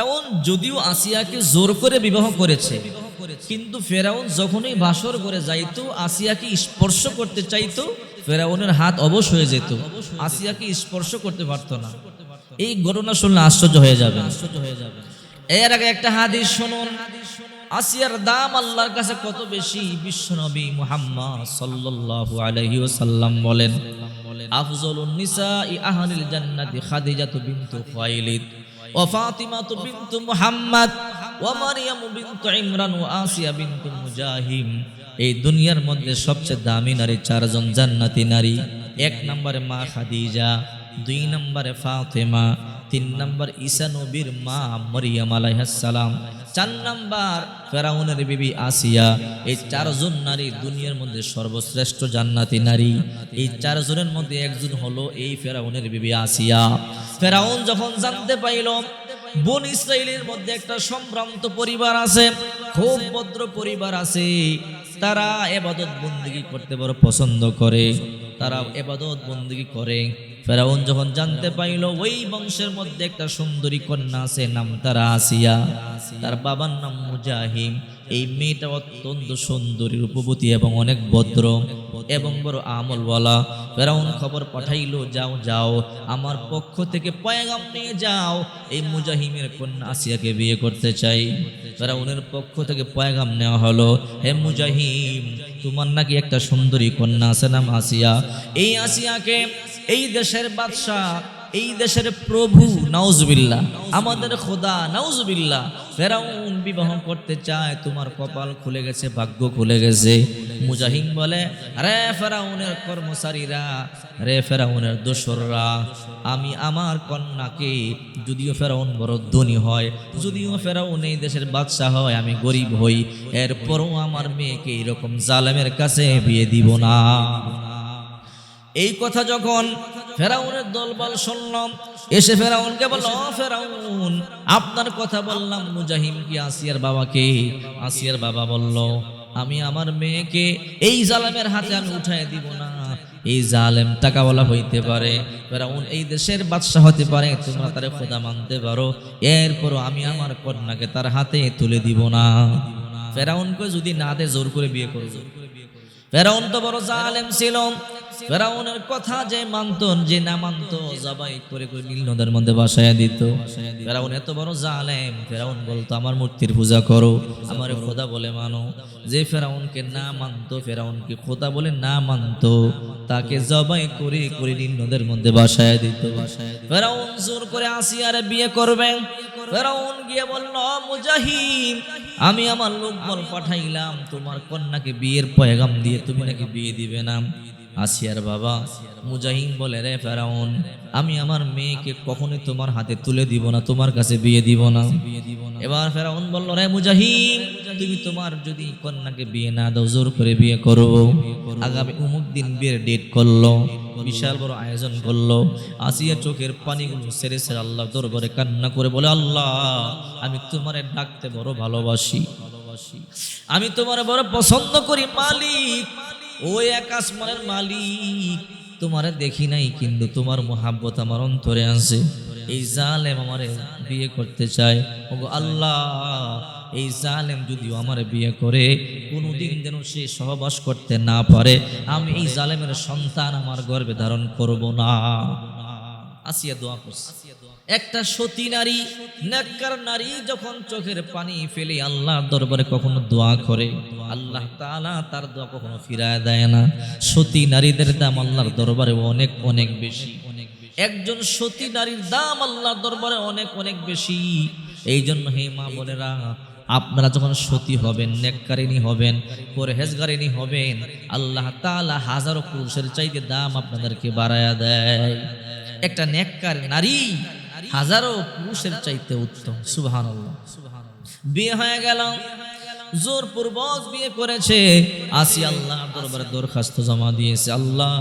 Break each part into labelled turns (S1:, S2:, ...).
S1: ফেরাউন যদিও আসিয়াকে জোর করে বিবাহ করেছে, কিন্তু ফেরাউন যখনই বাসর করে যাইতো, আসিয়াকে স্পর্শ করতে চাইতো, ফেরাউনের হাত অবশ হয়ে যেত, আসিয়াকে স্পর্শ করতে পারতো না। এই ঘটনা শুনলে আশ্চর্য হয়ে যাবে। এর আগে একটা হাদিস শুনুন। আসিয়ার দাম আল্লাহর কাছে কত বেশি। বিশ্বনবী মুহাম্মদ সাল্লাল্লাহু আলাইহি ওয়াসাল্লাম বলেন, আফজলুন নিসাই আহলিল জান্নাতি খাদিজাতু বিনতু খুয়াইলিদ ওয়া ফাতিমাতু বিনতু মুহাম্মদ ওয়া মারইয়াম বিনতু ইমরান ওয়া আসিয়া বিনতু মুজাহিম। এই দুনিয়ার মধ্যে সবচেয়ে দামি নারী চারজন জান্নাতি নারী। এক নম্বরে মা খাদিজা, দুই নম্বরে ফাতেমা, তিন নম্বর ঈসা নবীর মা মরিয়ম আলাইহিস সালাম, চার নম্বর ফেরাউনের বিবি আসিয়া। এই চারজন নারী দুনিয়ার মধ্যে সর্বশ্রেষ্ঠ জান্নাতি নারী। এই চারজনের মধ্যে একজন হলো এই ফেরাউনের বিবি আসিয়া। ফেরাউন যখন জানতে পাইল বনী ইসরাইলের মধ্যে একটা সম্ভ্রান্ত পরিবার আছে, খুব ভদ্র পরিবার আছে, তারা ইবাদত বন্দেগী করতে বড় পছন্দ করে, তারা ইবাদত বন্দেগী করে। ফেরাউন যখন জানতে পাইল ওই বংশের মধ্যে একটা সুন্দরী কন্যা আছে, নাম তার আসিয়া, তার বাবার নাম মুজাহিম। এই মেয়েটা অত্যন্ত সুন্দরী, রূপবতী এবং অনেক ভদ্র এবং বড় আমলওয়ালা। ফেরাউন খবর পাঠাইলো, যাও যাও আমার পক্ষ থেকে পয়গাম নিয়ে যাও, এই মুজাহিমের কন্যা আসিয়াকে বিয়ে করতে চাই। ফেরাউনের পক্ষ থেকে পয়গাম নেওয়া হলো, হে মুজাহিম, তোমার নাকি একটা সুন্দরী কন্যা আছে, নাম আসিয়া। এই আসিয়াকে এই দেশের বাদশাহ, এই দেশের প্রভু, নাউজুবিল্লাহ, আমাদের খোদা, নাউজুবিল্লাহ, ফেরাউন বিবাহ করতে চায়। তোমার কপাল খুলে গেছে, ভাগ্য খুলে গেছে। মুজাহিম বলে, রে ফেরাউনের কর্মচারীরা, রে ফেরাউনের দোসররা, আমি আমার কন্যাকে, যদিও ফেরাউন বড় ধনী হয়, যদিও ফেরাউন এই দেশের বাদশাহ হয়, আমি গরিব হই, এরপরও আমার মেয়েকে এরকম জালেমের কাছে বিয়ে দিব না। এই কথা যখন ফেরাউনের দলবল শুনলাম, এসে ফেরাউনকে বলল, ফেরাউন, আপনার কথা বললাম মুজাহিম কি আসিয়ার বাবাকে। আসিয়ার বাবা বলল, আমি আমার মেয়েকে এই জালেমের হাতে আমি উঠাই দিব না। এই জালেম টাকাওয়ালা হইতে পারে, ফেরাউন এই দেশের বাদশা হতে পারে, তোমরা তারে খোদা মানতে পারো, এরপরও আমি আমার কন্যাকে তার হাতে তুলে দিব না। ফেরাউনকে যদি না দে, জোর করে বিয়ে করব। ফেরাউন তো বড় জালেম ছিল। ফেরাউনের কথা যে মানত, যে না মানত, জবাই করে করে নীল নদের মধ্যে ভাসাইয়া দিত। ফেরাউন এত বড় জালেম। ফেরাউন বলতো, আমার মূর্তির পূজা করো, আমার খোদা বলে মানো। যে ফেরাউনকে না মানত, ফেরাউনকে খোদা বলে না মানত, তাকে জবাই করে করে নীল নদের মধ্যে ভাসাইয়া দিত। ফেরাউন জোর করে আসিয়ারে বিয়ে করবেন। ফেরাউন গিয়ে বলল, মুজাহিম, আমি আমার লোকবল পাঠাইলাম তোমার কন্যাকে বিয়ের পয়গাম দিয়ে, তুমি নাকি বিয়ে দিবে না। আসিয়ার বাবা মুজাহিম বলে, রে ফেরাউন, আমি আমার মেয়েকে কখনোই তোমার হাতে তুলে দিব না, তোমার কাছে বিয়ে দিব না। এবার ফেরাউন বলল, রে মুজাহিম, তুমি তোমার যদি কন্যাকে বিয়ে না দাও, জোর করে বিয়ে করব। আগামী অমুক দিন বিয়ের ডেট করলো, বিশাল বড় আয়োজন করলো। আসিয়া চোখের পানিগুলো সেরে সেরে আল্লাহ দরবারে কান্না করে বলে, আল্লাহ, আমি তোমারে ডাকতে বড় ভালোবাসি, আমি তোমার বড় পছন্দ করি মালিক, ওই এক আসমানের মালিক, তোমারে দেখি নাই, কিন্তু তোমার মোহাব্বত আমার অন্তরে আছে। এই জালেম আমারে বিয়ে করতে চায়। ওগো আল্লাহ, এই জালেম যদিও আমার বিয়ে করে, কোনোদিন যেন সে সহবাস করতে না পারে, আমি এই জালেমের সন্তান আমার গর্ভে ধারণ করব না। আসিয়া দোয়া করছে। একটা সতী নারী, নেককার নারী যখন চোখের পানি ফেলে আল্লাহর দরবারে কখনো দোয়া করে, আল্লাহ তাআলা তার দোয়া কখনো ফিরায় দেয় না। সতী নারীদের দাম আল্লাহর দরবারে অনেক অনেক বেশি। একজন সতী নারীর দাম আল্লাহর দরবারে অনেক অনেক বেশি। এই জন্য হে মা বোনেরা, আপনারা যখন সতী হবেন, নেককারিনী হবেন, পরহেজগারিনী হবেন, আল্লাহ তাআলা হাজারো পুরুষের চাইতে দাম আপনাদেরকে বাড়ায়া দেয়। একটা নেককার নারী হাজারো পুরুষের চাইতে উত্তম। সুবহানাল্লাহ। বিয়ে হয়ে গেল, জোরপূর্বক বিয়ে করেছে। আসিয়া আল্লাহর দরবারে দরখাস্ত জমা দিয়েছে, আল্লাহ,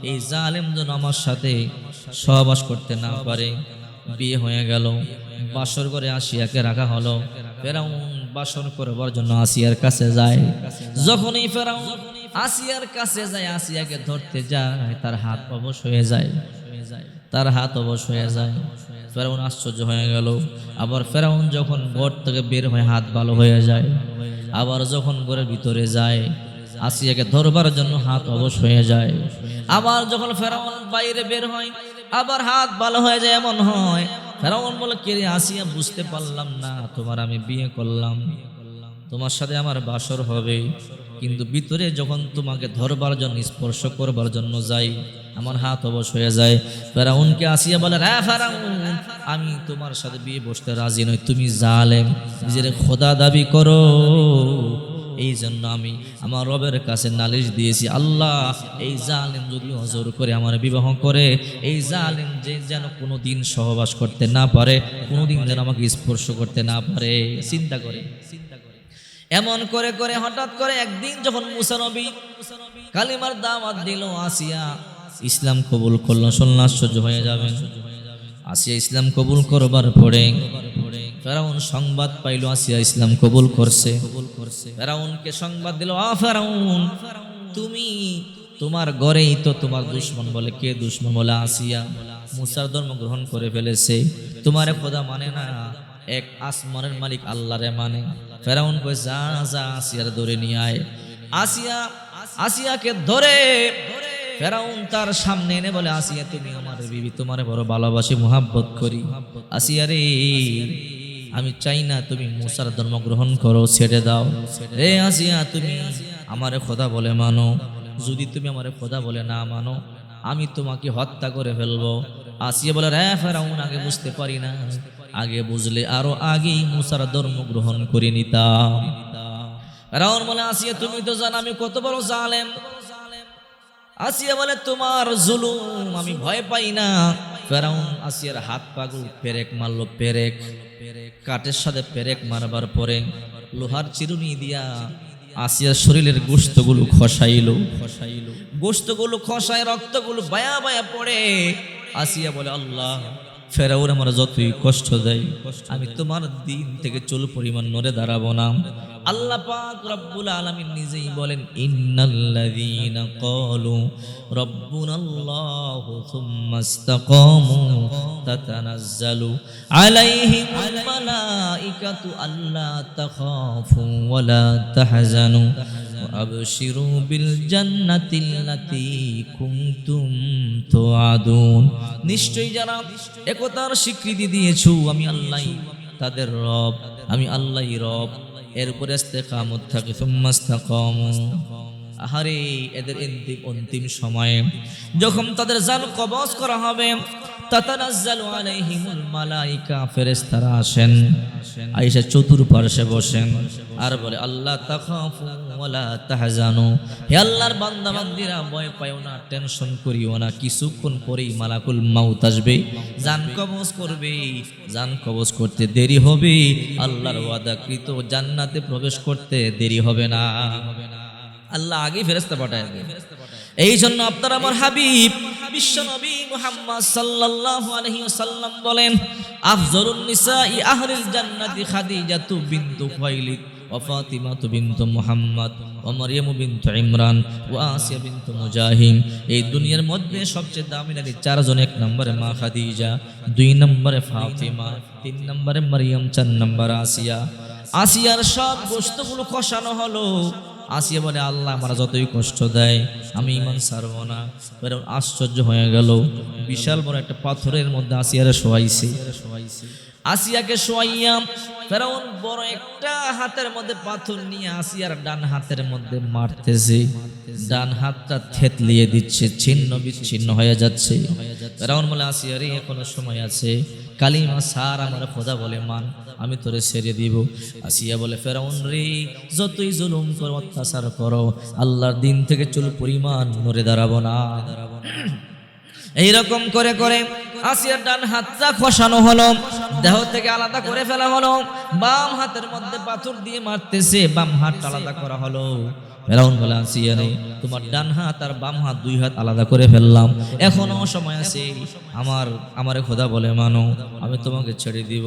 S1: এই জালেম যেন আমার সাথে সহবাস করতে না পারে। বিয়ে হয়ে গেল, বাসর করে আসিয়াকে রাখা হলো। ফেরাউন বাসর করবার জন্য আসিয়ার কাছে যায়। যখনই ফেরাউন আসিয়ার কাছে যায়, আসিয়াকে ধরতে যায়, তার হাত অবশ হয়ে যায়, তার হাত অবশ হয়ে যায়। ফেরাউন আশ্চর্য হয়ে গেল। আবার ফেরাউন যখন ঘর থেকে বের হয়ে হাত ভালো হয়ে যায়, আবার যখন ঘরের ভিতরে যায় আসিয়াকে ধরবার জন্য হাত অবশ হয়ে যায়। আবার যখন ফেরাউন বাইরে বের হয় আবার হাত ভালো হয়ে যায়। এমন হয় ফেরাউন বলে, কে রে আসিয়া, বুঝতে পারলাম না, তোমার আমি বিয়ে করলাম, তোমার সাথে আমার বাসর হবে, কিন্তু ভিতরে যখন তোমাকে ধরবার জন্য স্পর্শ করবার জন্য যাই আমার হাত অবশ হয়ে যায়। ফেরাউনকে আসিয়া বলে, রে ফেরাউন, আমি তোমার সাথে বিয়ে বসতে রাজি নই, তুমি জালেম, নিজের খোদা দাবি করো, এই জন্য আমি আমার রবের কাছে নালিশ দিয়েছি, আল্লাহ এই জালেম যদি অজর করে আমার বিবাহ করে, এই জালেম যে যেন কোনোদিন সহবাস করতে না পারে, কোনোদিন যেন আমাকে স্পর্শ করতে না পারে। চিন্তা করে এমন করে করে হঠাৎ করে একদিন যখন মুসা নবী কালিমার দাওয়াত দিল, আসিয়া ইসলাম কবুল করলো। শুনলে আশ্চর্য হয়ে যাবেন, আসিয়া ইসলাম কবুল করবার পরে ফেরাউন সংবাদ পাইল আসিয়া ইসলাম কবুল করছে। ফেরাউনকে সংবাদ দিল, ফেরাউন, তুমি তোমার ঘরেই তো তোমার দুশ্মন, বলে কে দুশ্মন? বলে আসিয়া মুসার ধর্ম গ্রহণ করে ফেলেছে, তোমারে খোদা মানে না, এক আসমানের মালিক আল্লাহরে মানে। ফেরাউন কই, যা যা আসিয়ার ধরে নিয়ে আয়। আসিয়াকে ধরে ফেরাউন তার সামনে এনে বলে, আসিয়া তুমি আমার বিবি, তোমারে বড় ভালোবাসি, মুহাব্বত করি, আসিয়া রে আমি চাই না তুমি মুসার ধর্ম গ্রহণ করো, ছেড়ে দাও। রে আসিয়া, তুমি আমারে খোদা বলে মানো, যদি তুমি আমারে খোদা বলে না মানো আমি তোমাকে হত্যা করে ফেলবো। আসিয়া বলে, রে ফেরাউন, আগে বুঝতে পারি না, আগে বুঝলে আরো আগেই মুসার ধর্ম গ্রহণ করে নিতাম। ফেরাউন বলে, আসিয়া তুমি তো জানো আমি কত বড় জালেম। আসিয়া বলে, তোমার জুলুম আমি ভয় পাই না। ফেরাউন আসিয়ার হাত পাগুল পেরেক মারলো, পেরেক, কাঠের সাথে পেরেক মারবার পরে লোহার চিরুনি দিয়া আসিয়ার শরীরের গোশতগুলো খসাইলো, গোশতগুলো খসায় রক্তগুলো বায়া বায়া পড়ে। আসিয়া বলে, আল্লাহ, ফেরাউন আমার যতই কষ্ট দেয় আমি তোমার দিন থেকে চুল পরিমাণ নড়ে দাঁড়াবো না। আল্লাহ পাক রব্বুল আলামিন নিজেই বলেন, ইন্নাল্লাযীনা ক্বালু রাব্বুনাল্লাহু সুম্মা ইসতাকামু তাতানাজ্জালু আলাইহিমুল মালাইকাতু আল্লা তাখাফু ওয়া লা তাহজানু ওয়া আবশিরু বিল জান্নাতিল্লাতী কুনতুম তুআদুন। নিশ্চয়ই যারা একতার স্বীকৃতি দিয়েছো আমি আল্লাহই তাদের রব, আমি আল্লাহই রব, এর উপরে ইস্তেকামত থাকে, সুম্মা ইসতাকামু। আহারে, এদের অন্তিম সময়ে যখন তাদের জান কবজ করা হবে, তাতানাজ্জালু আলাইহিমুল মালাইকা, ফেরেশতারা আসেন, আয়েশা চতুর্পার্শ্বে বসেন আর বলে, আল্লাহ তাখাফু ওয়া লা তাহজানু, হে আল্লাহর বান্দা বান্দীরা ভয় পাও না, টেনশন করিও না, কিছুক্ষণ পরেই মালাকুল মাউত আসবে, জান কবজ করবে, জান কবজ করতে দেরি হবে, আল্লাহর ওয়াদাকৃত জান্নাতে প্রবেশ করতে দেরি হবে না। আল্লাহ আগে ফেরেশতা পাঠায় দেন। এই জন্য আপনার আমার হাবিব বিশ্ব নবী মুহাম্মদ সাল্লাল্লাহু আলাইহি ওয়াসাল্লাম বলেন, আফজলুন নিসাই আহলিল জান্নাতি খাদিজাতু বিনতু খুয়াইলিদ ওয়া ফাতিমাতু বিনতু মুহাম্মদ ওয়া মারইয়ামু বিনতু ইমরান ওয়া আসিয়া বিনতু মুজাহিম। এই দুনিয়ার মধ্যে সবচেয়ে দামি নারী চারজন, এক নম্বরে মা খাদিজা, দুই নম্বরে ফাতিমা, তিন নম্বরে মারইয়াম, চার নম্বরে আসিয়া। আসিয়ার সব গোশতগুলো খসানো হলো। আসিয়া বলে, আল্লাহ আমার যতই কষ্ট দেয় আমি ঈমান ছাড়ব না। আশ্চর্য হয়ে গেল, বিশাল বড় একটা পাথরের মধ্যে আসিয়ারে শোয়াইছে। আসিয়াকে শোয়াইয়া ফেরাউন বড় একটা হাতের মধ্যে পাথর নিয়ে আসিয়ার ডান হাতের মধ্যে মারতেছে, ডান হাতটা থেতলিয়ে দিচ্ছে, ছিন্ন বিচ্ছিন্ন হয়ে যাচ্ছে। ফেরাউন বলে, আসিয়া রে, এখনো সময় আছে, কালিমা সার আমার খোদা বলে মান, আমি তোরে ছেড়ে দিব। আসিয়া বলে, ফেরাউন রে, যতই জুলুম করো অত্যাচার করো, আল্লাহর দিন থেকে চুল পরিমাণ নড়ে দাঁড়াবো না। এইরকম করে করে আসিয়ার ডান হাতটা খসানো হলো, দেহ থেকে আলাদা করে ফেলা হলো, বাম হাতের মধ্যে পাথর দিয়ে মারতেছে, বাম হাত আলাদা করা হলো। ফেরাউন বলে, আসিয়া রে, তোমার ডান হাত আর বাম হাত দুই হাত আলাদা করে ফেললাম, এখনো সময় আছে, আমারে খোদা বলে মানো, আমি তোমাকে ছেড়ে দিব।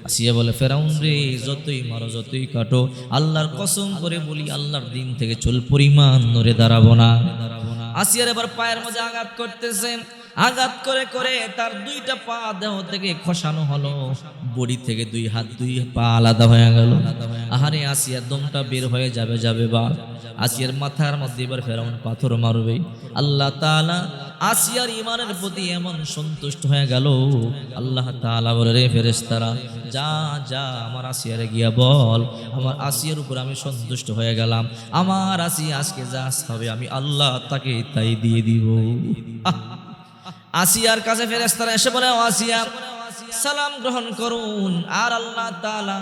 S1: আসিয়া বলে, ফেরাউন রে, যতই মারো যতই কাটো, আল্লাহর কসম করে বলি, আল্লাহর দিন থেকে চুল পরিমাণ নড়ে দাঁড়াবো না। আসিয়ার এবার পায়ের মধ্যে আঘাত করতেছে, আঘাত করে করে তার দুইটা পা দেহ থেকে খসানো হলো, বডি থেকে দুই হাত দুই পা আলাদা হয়ে গেল। আহারে আসিয়ার দমটা বের হয়ে যাবে বা আসিয়ার মাথার মধ্যে এবার ফেরাউন পাথর মারবে। আল্লাহ তাআলা আসিয়ার ইমানের প্রতি এমন সন্তুষ্ট হয়ে গেল, আল্লাহ তাআলা বলে, রে ফেরেশতারা, যা যা আমার আসিয়ারে গিয়া বল, আমার আসিয়ার উপর আমি সন্তুষ্ট হয়ে গেলাম, আমার আসিয়া আজকে যা হবে আমি আল্লাহ তাকে তাই দিয়ে দিব। আসিয়ার কাছে ফেরেশতারা এসে বলে, আসিয়া সালাম গ্রহণ করুন, আর আল্লাহ তাআলা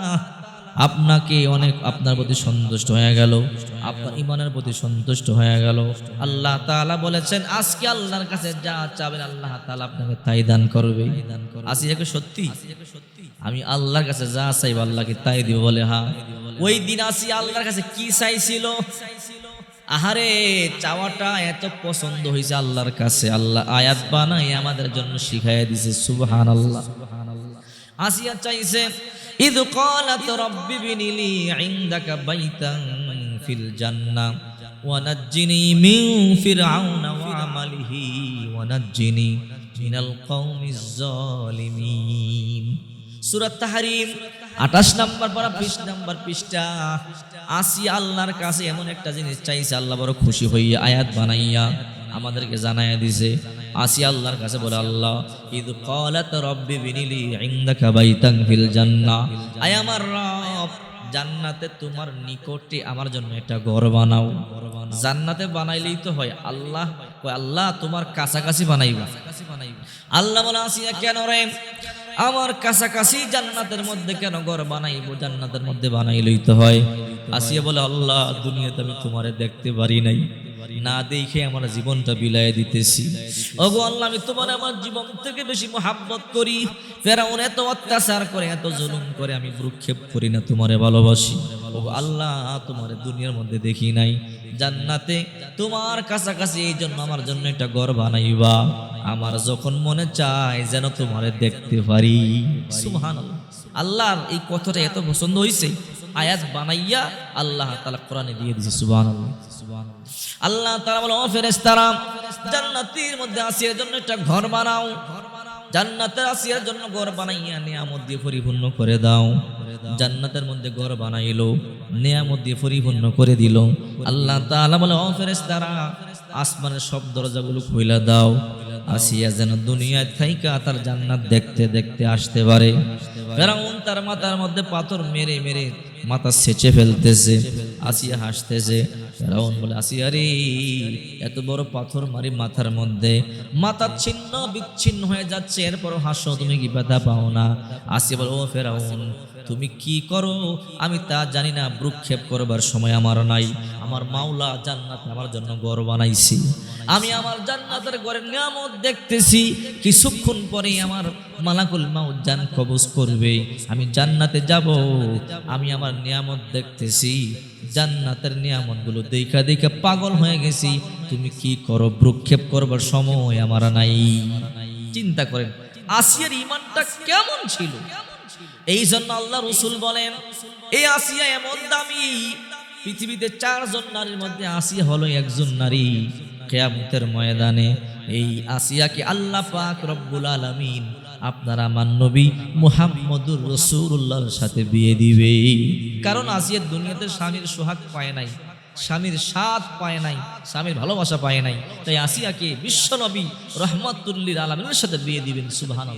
S1: আপনাকে অনেক আপনার প্রতি সন্তুষ্ট হয়ে গেল, আপনার ইমানের প্রতি সন্তুষ্ট হয়ে গেল। আল্লাহ তাআলা বলেছেন আজকে আল্লাহর কাছে যা চাবেন আল্লাহ তাআলা আপনাকে তাই দান করবে। আসিয়াকে সত্যি আমি আল্লাহর কাছে যা চাইব আল্লাহকে তাই দিব বলে। হ্যাঁ, ওই দিন আসিয়া আল্লাহর কাছে কি চাইছিল? আহারে চাওয়াটা এত পছন্দ হয়েছে আল্লাহর কাছে, আল্লাহ আয়াত বানাই আমাদের জন্য শিখাইয়া দিছে। সুবহানাল্লাহ। আসিয়া চাইছে, ইদ ক্বালাত রাব্বি বিনিলি ইনদাকা বাইতান ফিল জান্নাহ ওয়া নাজ্জিনি মিন ফিরআউনা ওয়া আমালিহি ওয়া নাজ্জিনি মিনাল কওমিজ জালিমিন। সূরা তাহরীম 28 নম্বর পারা 20 নম্বর পৃষ্ঠা। আসিয়া আল্লাহর কাছে এমন একটা জিনিস চাইছে, আল্লাহ বড় খুশি হইয়া আয়াত বানাইয়া আমাদেরকে জানাইয়া দিছে। আসিয়া আল্লাহর কাছে বলে, আল্লাহ ইদ ক্বালাত রাব্বি বিনিলি ইনদাকা বাইতান ফিল জান্নাহ, আয় আমার রব জান্নাতে তোমার নিকটে আমার জন্য একটা ঘর বানাও। জান্নাতে বানাইলেই তো হয়, আল্লাহ কয় আল্লাহ তোমার কাছাকাছি বানাইবা। আল্লাহ বলে, আসিয়া কেন রে, আমার কাছাকাছি জান্নাতের মধ্যে কেন ঘর বানাইবো, জান্নাতের মধ্যে বানাইলেই তো হয়। আসিয়া বলে, আল্লাহ দুনিয়াতে আমি তোমারে দেখতে পারি নাই, না দেখে আমার জীবনটা বিলায় দিতেছি। ওগো আল্লাহ, আমি তোমার আমার জীবন থেকে বেশি মোহাব্বত করি। ফেরাউন এত অত্যাচার করে, এত জুলুম করে, আমি ভ্রুক্ষেপ করি না, তোমারে ভালোবাসি। ওগো আল্লাহ, তোমারে দুনিয়ার মধ্যে দেখি নাই, জান্নাতে তোমার কাছাকাছি, এই জন্য আমার জন্য একটা ঘর বানাইবা। আমার যখন মনে চায় যেন তোমারে দেখতে পারি। সুবহানাল্লাহ। আল্লাহর এই কথাটা এত পছন্দ হইছে, আয়াত বানাইয়া আল্লাহ তাআলা কোরআনে দিয়ে দিয়েছে। সুবহানাল্লাহ। আল্লাহ তাআলা বলে, ও ফেরেশতারা, জান্নাতের মধ্যে আসিয়ার জন্য একটা ঘর বানাও, জান্নাতের আসিয়ার জন্য ঘর বানাইয়া নিয়ামত দিয়ে পরিপূর্ণ করে দাও। জান্নাতের মধ্যে ঘর বানাইলো, নিয়ামত দিয়ে পরিপূর্ণ করে দিল। আল্লাহ তাআলা বলে, ও ফেরেশতারা, আসমানের সব দরজাগুলো খুইলা দাও, আসিয়া যেন দুনিয়ায় থাইকা তার জান্নাত দেখতে দেখতে আসতে পারে। ফেরাউন তার মাথার মধ্যে পাথর মেরে মেরে মাথা সেচে ফেলতেছে, আসিয়া হাসতেছে। ফেরাউন বলে, আসিয়া রে, এত বড় পাথর মারি মাথার মধ্যে, মাথা ছিন্ন বিচ্ছিন্ন হয়ে যাচ্ছে, এরপরও হাসো, তুমি কি ব্যথা পাও না? আসিয়া বলে, ও ফেরাউন, তুমি কি করো আমি তা জানি না, ভ্রুক্ষেপ করবার সময় আমার নাই। আমার মাওলা জান্নাতে আমার জন্য ঘর বানাইছি, আমি আমার জান্নাতের ঘরের নিয়ামত দেখতেছি। কিছুক্ষণ পরে আমার মালাকুল মাউত জান কবজ করবে, আমি জান্নাতে যাব, আমি আমার নিয়ামত দেখতেছি, জান্নাতের নিয়ামতগুলো দেখা দেখা পাগল হয়ে গেছি। তুমি কি করো, ভ্রুক্ষেপ করবার সময় আমার নাই। চিন্তা করেন আসিয়ার ঈমানটা কেমন ছিল। এই জন্য আল্লাহ রাসূল বলেন, এই আসিয়া এমন দামি, পৃথিবীতে 4 জন নারীর মধ্যে আসিয়া হলো একজন নারী। কিয়ামতের ময়দানে এই আসিয়াকে আল্লাহ পাক রব্বুল আলামিন আপনার আমার নবী মুহাম্মদুর রাসূলুল্লাহর সাথে বিয়ে দিবে। কারণ আসিয়া দুনিয়াতে স্বামীর সোহাগ পায় নাই, স্বামীর সাথ পায় নাই, স্বামীর ভালোবাসা পায় নাই, তাই আসিয়াকে বিশ্ব নবী রহমাতুল লিল আলামিনের সাথে বিয়ে দিবেন। সুবহানাল্লাহ।